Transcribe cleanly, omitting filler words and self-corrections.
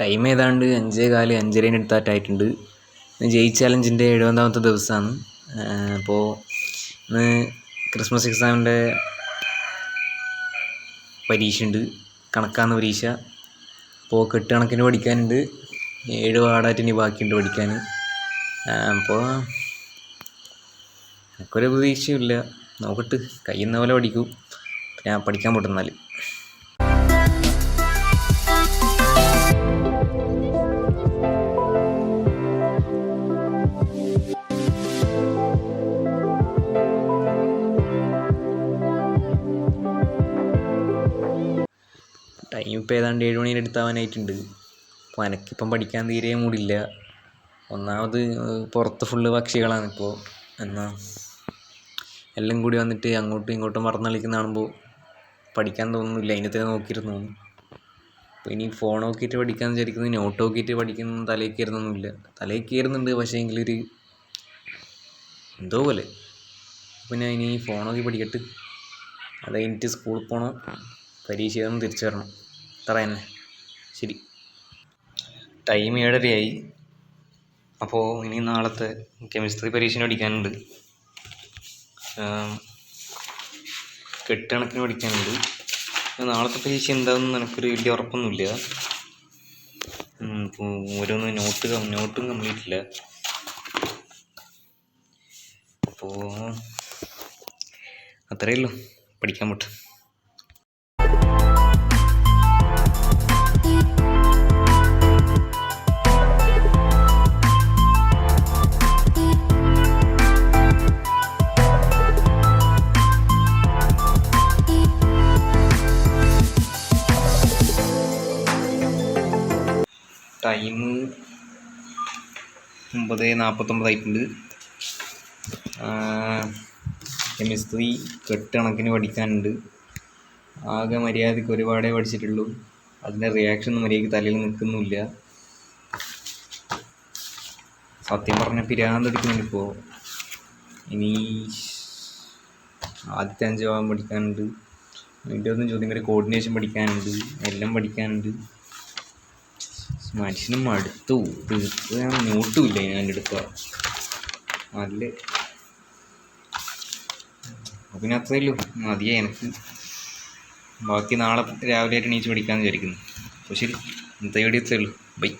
Time ഏതാണ്ട് 5:15 5:30 അടുത്തായിട്ടുണ്ട്. ഇന്ന് ജെയ് ചാലഞ്ചിൻ്റെ 70ാമത്തെ ദിവസമാണ്. അപ്പോൾ ഇന്ന് ക്രിസ്മസ് എക്സാമിൻ്റെ പരീക്ഷയുണ്ട്, കണക്കാണ് പരീക്ഷ. അപ്പോൾ കെട്ടുകണക്കിന് പഠിക്കാനുണ്ട്, 7 പാടായിട്ട് ഇനി ബാക്കിയുണ്ട് പഠിക്കാൻ. അപ്പോൾ എനിക്കൊരു പ്രതീക്ഷയില്ല, നോക്കട്ട് കഴിയുന്ന പോലെ പഠിക്കൂ. ഞാൻ പഠിക്കാൻ പൊട്ടുന്നാൽ ടൈം ഇപ്പോൾ ഏതാണ്ട് 7 മണീൻ്റെ അടുത്താവാനായിട്ടുണ്ട്. അപ്പോൾ എനിക്കിപ്പം പഠിക്കാൻ തീരെ മൂടില്ല. ഒന്നാമത് പുറത്ത് ഫുള്ള് പക്ഷികളാണ് ഇപ്പോൾ. എന്നാൽ എല്ലാം കൂടി വന്നിട്ട് അങ്ങോട്ടും ഇങ്ങോട്ടും മറന്നു കളിക്കുന്ന കാണുമ്പോൾ പഠിക്കാൻ തോന്നുന്നില്ല, അതിനെ തന്നെ നോക്കിയിരുന്നു. അപ്പോൾ ഇനി ഫോൺ നോക്കിയിട്ട് പഠിക്കാമെന്ന് വിചാരിക്കുന്നത്, നോട്ട് നോക്കിയിട്ട് പഠിക്കുന്ന തലയിൽ കയറുന്നൊന്നുമില്ല. തലയിൽ കയറുന്നുണ്ട്, പക്ഷേ എങ്കിലൊരു എന്തോ പോലെ. പിന്നെ ഇനി ഫോൺ നോക്കി പഠിക്കട്ട്. അത് കഴിഞ്ഞിട്ട് സ്കൂളിൽ പോകണം, പരീക്ഷ എഴുതണം, തിരിച്ചു വരണം. അത്ര തന്നെ. ശരി, ടൈം 7:30 അപ്പോൾ ഇനി നാളത്തെ കെമിസ്ട്രി പരീക്ഷ പഠിക്കാനുണ്ട്, കെട്ടുകണക്കിന് പഠിക്കാനുണ്ട്. നാളത്തെ പരീക്ഷ എന്താണെന്ന് എനിക്കൊരു വലിയ ഉറപ്പൊന്നുമില്ല. ഓരോന്ന് നോട്ടും കംപ്ലീറ്റ് ഇല്ല. അപ്പോൾ അത്രയേ ഉള്ളൂ, പഠിക്കാൻ പറ്റും. ടൈം 9:49 ആയിട്ടുണ്ട്. കെമിസ്ട്രി കെട്ടുകണക്കിന് പഠിക്കാനുണ്ട്. ആകെ മര്യാദയ്ക്ക് ഒരുപാടേ പഠിച്ചിട്ടുള്ളൂ. അതിൻ്റെ റിയാക്ഷൻ ഒന്നും മര്യാദയ്ക്ക് തലയിൽ നിൽക്കുന്നില്ല. സത്യം പറഞ്ഞാൽ പിരാന്തെടുക്കുന്നുണ്ട് ഇപ്പോൾ. ഇനി ആദ്യത്തെ 5 ഭാഗം പഠിക്കാനുണ്ട്, 21 ചോദ്യം വരെ കോർഡിനേഷൻ പഠിക്കാനുണ്ട്, എല്ലാം പഠിക്കാനുണ്ട്. മനുഷ്യനും മടുത്തു, തീർത്ത് ഞാൻ നോട്ടുമില്ല ഞാൻ എടുക്കുക നല്ല. പിന്നെ അത്രയേ ഉള്ളൂ, മതിയേ എനിക്ക്. ബാക്കി നാളെ രാവിലെ ആയിട്ട് എണീച്ച് പഠിക്കാമെന്ന് വിചാരിക്കുന്നു. അപ്പോൾ ശരി, ഇന്നത്തെ വീഡിയോ ഇത്രയേ ഉള്ളൂ. ബൈ.